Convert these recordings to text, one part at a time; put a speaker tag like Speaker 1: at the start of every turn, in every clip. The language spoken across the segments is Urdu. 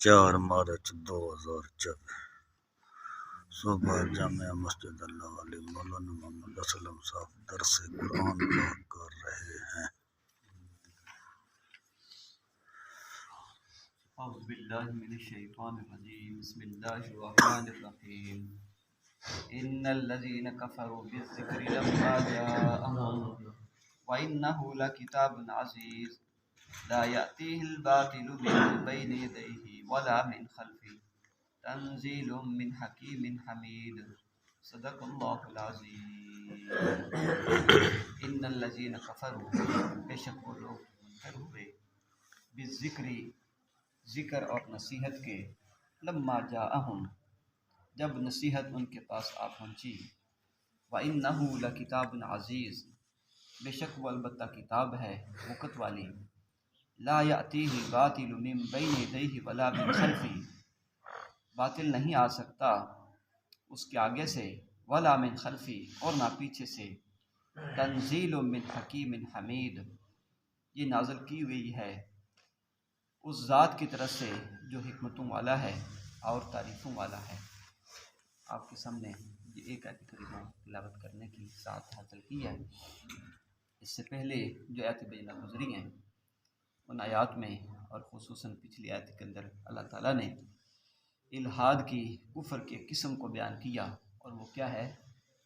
Speaker 1: 4 مارچ 2024 صبح جامعہ مسجد اللہ علیہ مولانا محمد اسلم صاحب درس قرآن پاک کر رہے ہیں۔
Speaker 2: اعوذ باللہ من الشیطان الرجیم بسم اللہ الرحمن الرحیم ان الذین کفروا بالذکر لما جاءهم وانہ لکتاب عزیز لا یأتیہ الباطل من بین یدیہ ولا من خلفہ تنزیل من حکیم حمید صدق اللہ العظیم۔ ان الذین کفروا، بے شک وہ لوگ منکر ہوئے، بالذکری، ذکر اور نصیحت کے، لما جاءہم، جب نصیحت ان کے پاس آ پہنچی، وَإِنَّهُ لَكِتَابٌ عَزِیز، بے شک وہ البتہ کتاب ہے وقت والی، لا یأتیہ الباطل من بین یدیہ ولا من خلفہ، باطل نہیں آ سکتا اس کے آگے سے، ولا من خلفہ، اور نہ پیچھے سے، تنزیل من حکیم حمید، یہ نازل کی ہوئی ہے اس ذات کی طرف سے جو حکمتوں والا ہے اور تعریفوں والا ہے۔ آپ کے سامنے یہ ایک آیت کریمہ تلاوت کرنے کی ساتھ حاصل کی ہے۔ اس سے پہلے جو آیت بینہ گزری ہیں ان آیات میں، اور خصوصاً پچھلی آیت کے اندر، اللہ تعالیٰ نے الحاد کی، کفر کے قسم کو بیان کیا، اور وہ کیا ہے؟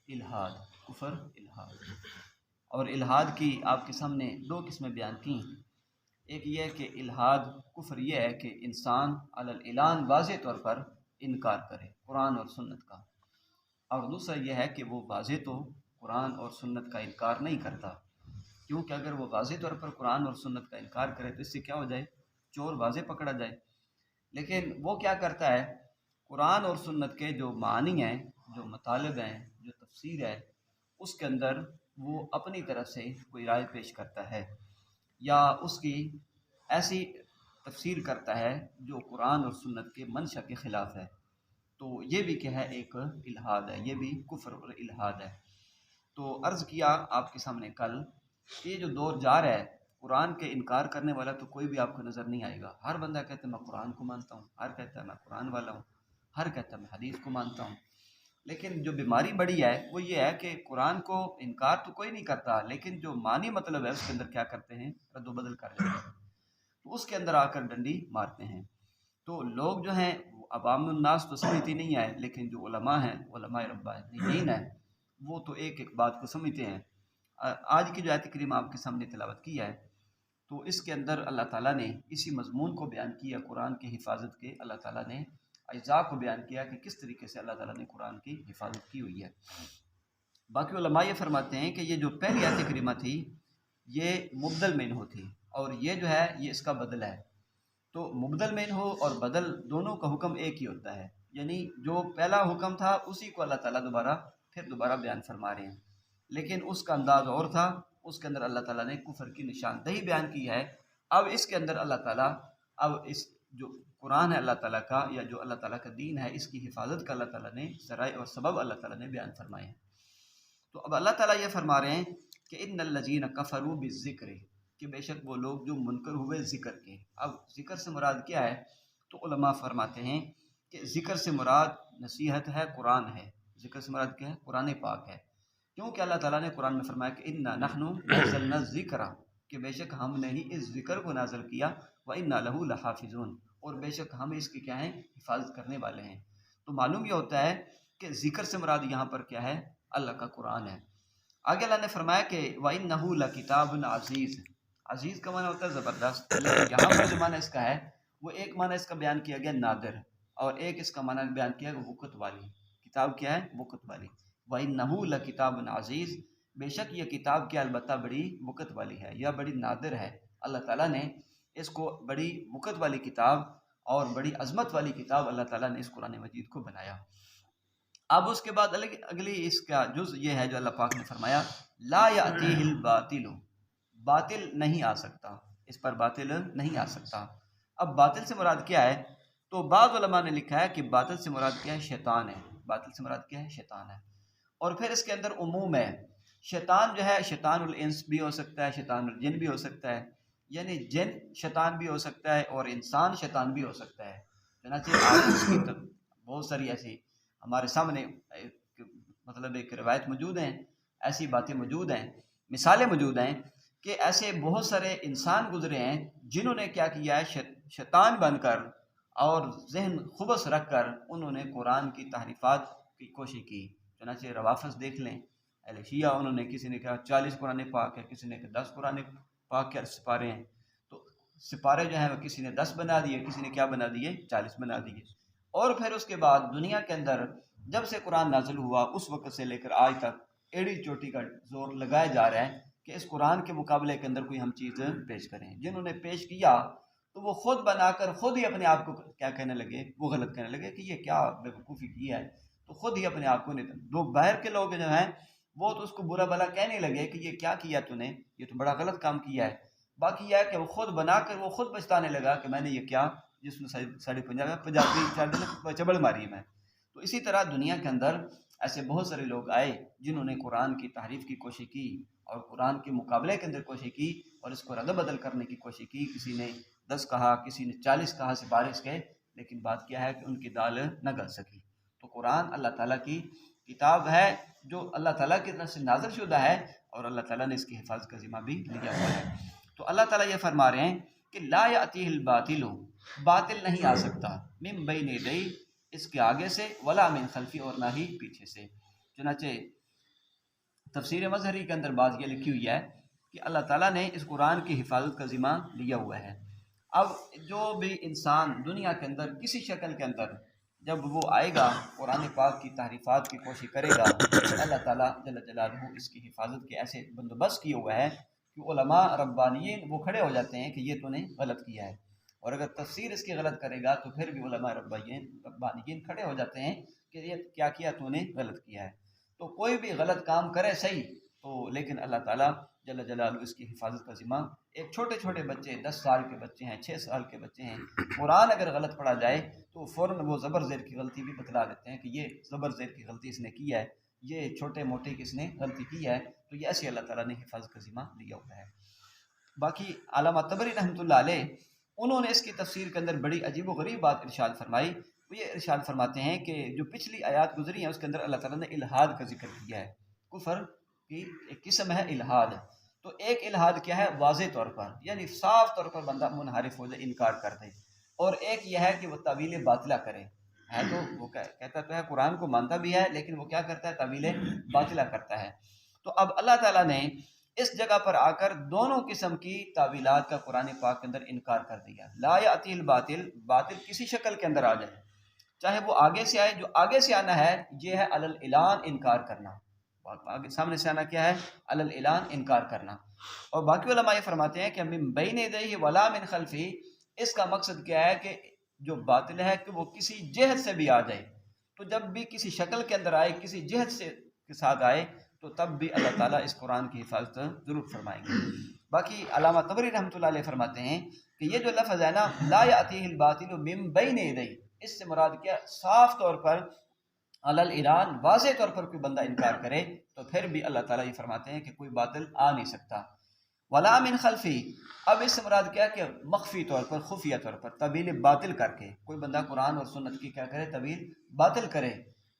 Speaker 2: الحاد، کفر، الحاد۔ اور الحاد کی آپ کے سامنے دو قسمیں بیان کی۔ ایک یہ کہ الحاد، کفر یہ ہے کہ انسان علی الاعلان واضح طور پر انکار کرے قرآن اور سنت کا، اور دوسرا یہ ہے کہ وہ واضح تو قرآن اور سنت کا انکار نہیں کرتا، کیونکہ اگر وہ واضح طور پر قرآن اور سنت کا انکار کرے تو اس سے کیا ہو جائے؟ چور واضح پکڑا جائے۔ لیکن وہ کیا کرتا ہے؟ قرآن اور سنت کے جو معنی ہیں، جو مطالب ہیں، جو تفسیر ہے، اس کے اندر وہ اپنی طرف سے کوئی رائے پیش کرتا ہے، یا اس کی ایسی تفسیر کرتا ہے جو قرآن اور سنت کے منشا کے خلاف ہے۔ تو یہ بھی کیا ہے؟ ایک الحاد ہے، یہ بھی کفر اور الحاد ہے۔ تو عرض کیا آپ کے سامنے کل، یہ جو دور جا رہا ہے، قرآن کے انکار کرنے والا تو کوئی بھی آپ کو نظر نہیں آئے گا۔ ہر بندہ کہتا ہے میں قرآن کو مانتا ہوں، ہر کہتا ہے میں قرآن والا ہوں، ہر کہتا ہے میں حدیث کو مانتا ہوں۔ لیکن جو بیماری بڑی ہے وہ یہ ہے کہ قرآن کو انکار تو کوئی نہیں کرتا، لیکن جو معنی مطلب ہے اس کے اندر کیا کرتے ہیں؟ رد و بدل کر دیتے ہیں، تو اس کے اندر آ کر ڈنڈی مارتے ہیں۔ تو لوگ جو ہیں، عوام الناس تو سمجھتی نہیں ہے، لیکن جو علماء ہیں، علماء ربانیین ہیں، وہ تو ایک ایک بات کو سمجھتے ہیں۔ آج کی جو آیت کریمہ آپ کے سامنے تلاوت کی ہے، تو اس کے اندر اللہ تعالیٰ نے اسی مضمون کو بیان کیا، قرآن کی حفاظت کے اللہ تعالیٰ نے اجزاء کو بیان کیا کہ کس طریقے سے اللہ تعالیٰ نے قرآن کی حفاظت کی ہوئی ہے۔ باقی علماء یہ فرماتے ہیں کہ یہ جو پہلی آیت کریمہ تھی یہ مبدل منہ تھی، اور یہ جو ہے یہ اس کا بدل ہے۔ تو مبدل منہ اور بدل دونوں کا حکم ایک ہی ہوتا ہے، یعنی جو پہلا حکم تھا اسی کو اللہ تعالیٰ دوبارہ بیان فرما رہے ہیں، لیکن اس کا انداز اور تھا۔ اس کے اندر اللہ تعالیٰ نے کفر کی نشاندہی بیان کی ہے۔ اب اس کے اندر اللہ تعالیٰ، اب اس جو قرآن ہے اللہ تعالیٰ کا، یا جو اللہ تعالیٰ کا دین ہے، اس کی حفاظت کا اللہ تعالیٰ نے ذرائع اور سبب اللہ تعالیٰ نے بیان فرمائے ہیں۔ تو اب اللہ تعالیٰ یہ فرما رہے ہیں کہ ان الذین کفروا بالذکر، کہ بے شک وہ لوگ جو منکر ہوئے ذکر کے۔ اب ذکر سے مراد کیا ہے؟ تو علماء فرماتے ہیں کہ ذکر سے مراد نصیحت ہے، قرآن ہے۔ ذکر سے مراد کیا ہے؟ قرآن پاک ہے، کیونکہ اللہ تعالیٰ نے قرآن میں فرمایا کہ انا نحن نزلنا الذکر، کہ بے شک ہم نے ہی اس ذکر کو نازل کیا، وانا لہ لحافظون، اور بے شک ہم اس کی کیا ہیں؟ حفاظت کرنے والے ہیں۔ تو معلوم یہ ہوتا ہے کہ ذکر سے مراد یہاں پر کیا ہے؟ اللہ کا قرآن ہے۔ آگے اللہ نے فرمایا کہ وَإِنَّهُ لَكِتَابٌ عَزِیز، عزیز کا معنی ہوتا ہے زبردست، لیکن یہاں پر جو معنی اس کا ہے وہ ایک معنی اس کا بیان کیا گیا نادر، اور ایک اس کا معنی بیان کیا گیا وقت والی۔ کتاب کیا ہے؟ وقت والی۔ وَإِنَّهُ لَكِتَابٌ عَزِیز، بے شک یہ کتاب کیا؟ البتہ بڑی وقت والی ہے، یا بڑی نادر ہے۔ اللہ تعالیٰ نے اس کو بڑی وقت والی کتاب اور بڑی عظمت والی کتاب اللہ تعالیٰ نے اس قرآن مجید کو بنایا۔ اب اس کے بعد اگلی اس کا جز یہ ہے جو اللہ پاک نے فرمایا لا یأتیہ الباطل، باطل نہیں آ سکتا، اس پر باطل نہیں آ سکتا۔ اب باطل سے مراد کیا ہے؟ تو بعض علماء نے لکھا ہے کہ باطل سے مراد کیا ہے؟ شیطان ہے۔ باطل سے مراد کیا ہے؟ شیطان ہے۔ اور پھر اس کے اندر عموم ہے، شیطان جو ہے شیطان الانس بھی ہو سکتا ہے، شیطان الجن بھی ہو سکتا ہے، یعنی جن شیطان بھی ہو سکتا ہے اور انسان شیطان بھی ہو سکتا ہے۔ چنانچہ آج اس کی بہت ساری ایسی ہمارے سامنے مطلب ایک روایت موجود ہیں، ایسی باتیں موجود ہیں، مثالیں موجود ہیں کہ ایسے بہت سارے انسان گزرے ہیں جنہوں نے کیا کیا ہے، شیطان بن کر اور ذہن خبث رکھ کر انہوں نے قرآن کی تحریفات کی کوشش کی۔ چنانچہ روافظ دیکھ لیں، اہل شیعہ انہوں نے کسی نے کہا 40 قرآن پاک ہے، کسی نے کہا 10 قرآن پاک کے سپارے ہیں، تو سپارے جو ہیں وہ کسی نے 10 بنا دیے، کسی نے کیا بنا دیے 40 بنا دیے۔ اور پھر اس کے بعد دنیا کے اندر جب سے قرآن نازل ہوا اس وقت سے لے کر آج تک ایڑی چوٹی کا زور لگایا جا رہا ہے کہ اس قرآن کے مقابلے کے اندر کوئی ہم چیز پیش کریں۔ جنہوں نے پیش کیا تو وہ خود بنا کر خود ہی اپنے آپ کو کیا کہنے لگے، وہ غلط کہنے لگے کہ یہ کیا بیوقوفی کی ہے، تو خود ہی اپنے آپ کو نہیں، لوگ باہر کے لوگ جو ہیں وہ تو اس کو برا بھلا کہنے لگے کہ یہ کیا کیا تو نے، یہ تو بڑا غلط کام کیا ہے۔ باقی یہ ہے کہ وہ خود بنا کر وہ خود پچھتانے لگا کہ میں نے یہ کیا، جس نے ساڑھے پنجابی چبل ماری میں۔ تو اسی طرح دنیا کے اندر ایسے بہت سارے لوگ آئے جنہوں نے قرآن کی تحریف کی کوشش کی اور قرآن کے مقابلے کے اندر کوشش کی اور اس کو رد بدل کرنے کی کوشش کی۔ کسی نے 10 کہا، کسی نے 40 کہا، سپارش کے، لیکن بات کیا ہے کہ ان کی دال نہ گل سکی۔ تو قرآن اللہ تعالیٰ کی کتاب ہے جو اللہ تعالیٰ کی طرف سے نازل شدہ ہے اور اللہ تعالیٰ نے اس کی حفاظت کا ذمہ بھی لیا ہوا ہے۔ تو اللہ تعالیٰ یہ فرما رہے ہیں کہ لا یأتیہ الباطل، باطل نہیں آ سکتا، من بین یدیہ، اس کے آگے سے، ولا من خلفی، اور نہ ہی پیچھے سے۔ چنانچہ تفسیر مظہری کے اندر بات یہ لکھی ہوئی ہے کہ اللہ تعالیٰ نے اس قرآن کی حفاظت کا ذمہ لیا ہوا ہے۔ اب جو بھی انسان دنیا کے اندر کسی شکل کے اندر جب وہ آئے گا قرآن پاک کی تحریفات کی کوشش کرے گا، اللہ تعالیٰ جل جلالہ اس کی حفاظت کے ایسے بندوبست کیے ہوا ہے کہ علماء ربانیین وہ کھڑے ہو جاتے ہیں کہ یہ تو نے غلط کیا ہے، اور اگر تفسیر اس کی غلط کرے گا تو پھر بھی علماء ربانیین کھڑے ہو جاتے ہیں کہ یہ کیا کیا تو نے غلط کیا ہے۔ تو کوئی بھی غلط کام کرے صحیح تو، لیکن اللہ تعالیٰ جل جلالہ اس کی حفاظت کا ذمہ، ایک چھوٹے چھوٹے بچے 10 سال کے بچے ہیں، 6 سال کے بچے ہیں، قرآن اگر غلط پڑھا جائے تو فوراً وہ زبر زیر کی غلطی بھی بتلا دیتے ہیں کہ یہ زبر زیر کی غلطی اس نے کی ہے، یہ چھوٹے موٹے کس نے غلطی کی ہے، تو یہ ایسے اللہ تعالیٰ نے حفاظت کا ذمہ لیا ہوا ہے۔ باقی علامہ طبری رحمۃ اللہ علیہ انہوں نے اس کی تفسیر کے اندر بڑی عجیب و غریب بات ارشاد فرمائی۔ وہ یہ ارشاد فرماتے ہیں کہ جو پچھلی آیات گزری ہیں اس کے اندر اللہ تعالیٰ نے الحاد کا ذکر کیا ہے، کفر کی ایک قسم ہے الحاد۔ تو ایک الحاد کیا ہے، واضح طور پر، یعنی صاف طور پر بندہ منحرف ہو جائے، انکار کر دے، اور ایک یہ ہے کہ وہ تعویل باطلہ کرے، ہے تو وہ کہتا تو ہے قرآن کو مانتا بھی ہے لیکن وہ کیا کرتا ہے، تعویل باطلہ کرتا ہے۔ تو اب اللہ تعالیٰ نے اس جگہ پر آ کر دونوں قسم کی تعویلات کا قرآن پاک کے اندر انکار کر دیا۔ لا یأتی الباطل، باطل کسی شکل کے اندر آ جائے، چاہے وہ آگے سے آئے، جو آگے سے آنا ہے یہ ہے علی الاعلان انکار کرنا، آگے سامنے سے آنا کیا ہے، علی الاعلان انکار کرنا۔ اور باقی علماء یہ فرماتے ہیں کہ من بین یدیہ ولا من خلفہ، اس کا مقصد کیا ہے کہ جو باطل ہے کہ وہ کسی جہت سے بھی آ جائے، تو جب بھی کسی شکل کے اندر آئے، کسی جہت سے کے ساتھ آئے، تو تب بھی اللہ تعالیٰ اس قرآن کی حفاظت ضرور فرمائیں گے۔ باقی علامہ طبری رحمۃ اللہ علیہ فرماتے ہیں کہ یہ جو لفظ ہے نا، لا یأتیہ الباطل من بین یدیہ، اس سے مراد کیا، صاف طور پر علی الاعلان، واضح طور پر کوئی بندہ انکار کرے تو پھر بھی اللہ تعالیٰ یہ فرماتے ہیں کہ کوئی باطل آ نہیں سکتا۔ ولا من خلفی، اب اس سے مراد کیا کہ مخفی طور پر، خفیہ طور پر تعویل باطل کر کے کوئی بندہ قرآن اور سنت کی کیا کرے، تعویل باطل کرے۔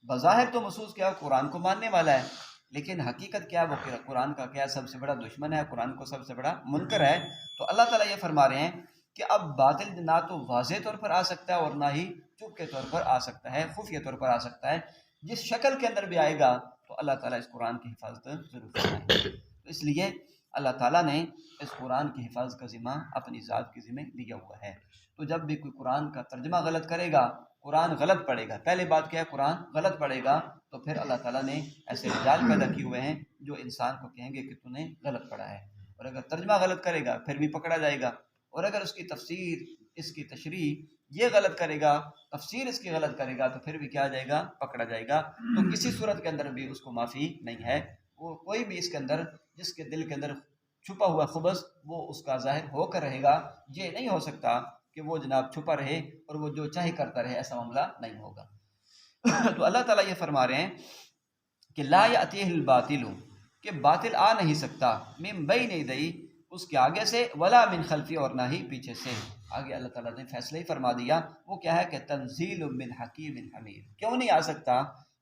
Speaker 2: بظاہر تو محسوس کیا قرآن کو ماننے والا ہے، لیکن حقیقت کیا، وہ قرآن کا کیا سب سے بڑا دشمن ہے، قرآن کو سب سے بڑا منکر ہے۔ تو اللہ تعالیٰ یہ فرما رہے ہیں کہ اب باطل نہ تو واضح طور پر آ سکتا ہے اور نہ ہی چپ کے طور پر آ سکتا ہے، خفیہ طور پر آ سکتا ہے۔ جس شکل کے اندر بھی آئے گا تو اللہ تعالیٰ اس قرآن کی حفاظت ضرور فرمائیں گے۔ تو اس لیے اللہ تعالیٰ نے اس قرآن کی حفاظت کا ذمہ اپنی ذات کے ذمہ لیا ہوا ہے۔ تو جب بھی کوئی قرآن کا ترجمہ غلط کرے گا، قرآن غلط پڑھے گا، پہلے بات کیا ہے، قرآن غلط پڑھے گا، تو پھر اللہ تعالیٰ نے ایسے رجال پیدا کیے ہوئے ہیں جو انسان کو کہیں گے کہ تو نے غلط پڑھا ہے، اور اگر ترجمہ غلط کرے گا پھر بھی پکڑا جائے گا، اور اگر اس کی تفسیر، اس کی تشریح یہ غلط کرے گا، تفسیر اس کی غلط کرے گا، تو پھر بھی کیا جائے گا، پکڑا جائے گا۔ تو کسی صورت کے اندر بھی اس کو معافی نہیں ہے۔ وہ کوئی بھی اس کے اندر، جس کے دل کے اندر چھپا ہوا خبث وہ اس کا ظاہر ہو کر رہے گا، یہ نہیں ہو سکتا کہ وہ جناب چھپا رہے اور وہ جو چاہے کرتا رہے، ایسا معاملہ نہیں ہوگا۔ تو اللہ تعالیٰ یہ فرما رہے ہیں کہ لا یأتیہ الباطل، کہ باطل آ نہیں سکتا، من بین یدیہ، اس کے آگے سے، ولا من خلفی، اور نہ ہی پیچھے سے۔ آگے اللہ تعالیٰ نے فیصلہ ہی فرما دیا، وہ کیا ہے کہ تنزیل من حکیم حمید۔ کیوں نہیں آ سکتا؟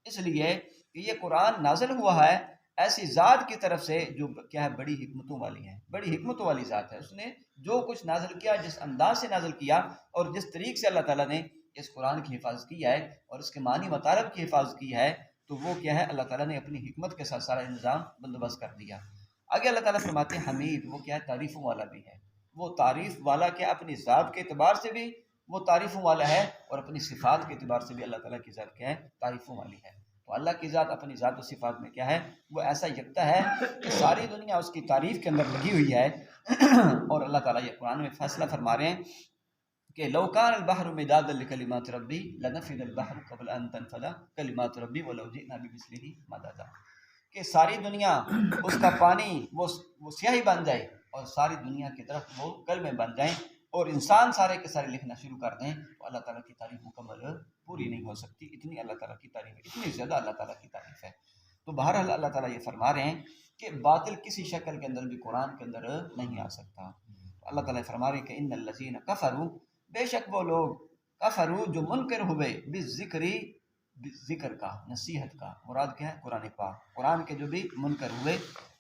Speaker 2: اس لیے کہ یہ قرآن نازل ہوا ہے ایسی ذات کی طرف سے جو کیا ہے بڑی حکمتوں والی ہے، بڑی حکمتوں والی ذات ہے۔ اس نے جو کچھ نازل کیا، جس انداز سے نازل کیا اور جس طریق سے اللہ تعالیٰ نے اس قرآن کی حفاظت کی ہے اور اس کے معنی مطالب کی حفاظت کی ہے، تو وہ کیا ہے اللہ تعالیٰ نے اپنی حکمت کے ساتھ سارا نظام بندوبست کر دیا۔ آگے اللہ تعالیٰ فرماتے ہیں حمید، وہ کیا ہے تعریفوں والا بھی ہے۔ وہ تعریف والا کیا اپنی ذات کے اعتبار سے بھی وہ تعریفوں والا ہے، اور اپنی صفات کے اعتبار سے بھی اللہ تعالیٰ کی ذات کیا ہے تعریفوں والی ہے۔ تو اللہ کی ذات اپنی ذات و صفات میں کیا ہے وہ ایسا یکتا ہے کہ ساری دنیا اس کی تعریف کے اندر لگی ہوئی ہے۔ اور اللہ تعالیٰ یہ قرآن میں فیصلہ فرما رہے ہیں کہ لو کان البحر مدادا لکلمات ربی لنفد البحر قبل ان تنفد کلمات ربی ولو جئنا بمثله مددا، کہ ساری دنیا اس کا پانی وہ سیاہی بن جائے اور ساری دنیا کی طرف وہ کلمے بن جائیں اور انسان سارے کے سارے لکھنا شروع کر دیں، تو اللہ تعالیٰ کی تعریف مکمل پوری نہیں ہو سکتی۔ اتنی اللہ تعالیٰ کی تعریف ہے، اتنی زیادہ اللہ تعالیٰ کی تعریف ہے۔ تو بہرحال اللہ تعالیٰ یہ فرما رہے ہیں کہ باطل کسی شکل کے اندر بھی قرآن کے اندر نہیں آ سکتا۔ اللہ تعالیٰ فرما رہے ہیں کہ ان الذین کفروا، بے شک وہ لوگ کفروا جو منکر ہوئے، بالذکری، ذکر کا، نصیحت کا، مراد کیا ہے قرآن پاک، قرآن کے جو بھی منکر ہوئے،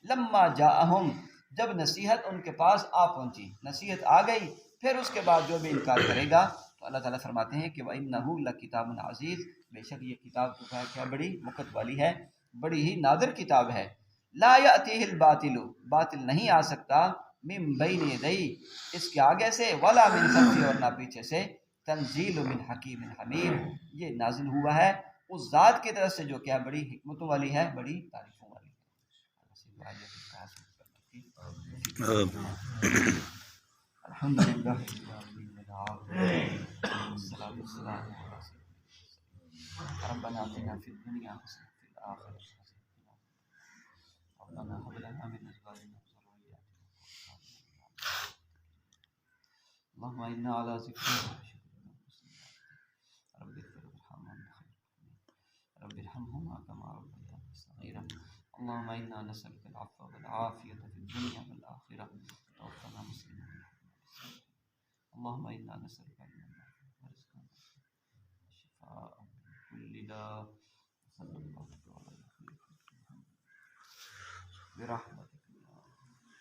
Speaker 2: لما جاءہم، جب نصیحت ان کے پاس آ پہنچی، نصیحت آ گئی، پھر اس کے بعد جو بھی انکار کرے گا، تو اللہ تعالیٰ فرماتے ہیں کہ وَإِنَّهُ لَكِتَابٌ عَزِيزٌ، بے شک یہ کتاب تو کیا بڑی وقت والی ہے، بڑی ہی نادر کتاب ہے۔ لا يأتيه الباطل، باطل نہیں آ سکتا، من بین یدی، اس کے آگے سے، ولا من خلفی، اور نہ پیچھے سے، تنزیل من حکیم حمید، یہ نازل ہوا ہے اس ذات کی طرف سے جو کیا بڑی حکمتوں والی ہے، بڑی تعریفوں والی ہے۔ الحمد للہ والصلاة والسلام علی سیدنا ربنا آتنا فی الدنیا حسنة وفی الآخرة حسنة ربنا هب لنا من ازواجنا وذرياتنا اللهم انا على ذکرک رب اغفر وارحمهما رب ارحمهما كما ربياني صغيرا اللهم انا نسألك العفو والعافية في الدنيا والآخرة توفنا مسلمين اللهم انا نسألك علما ورزقا شفاء من كل داء صلى الله عليه وسلم برحمة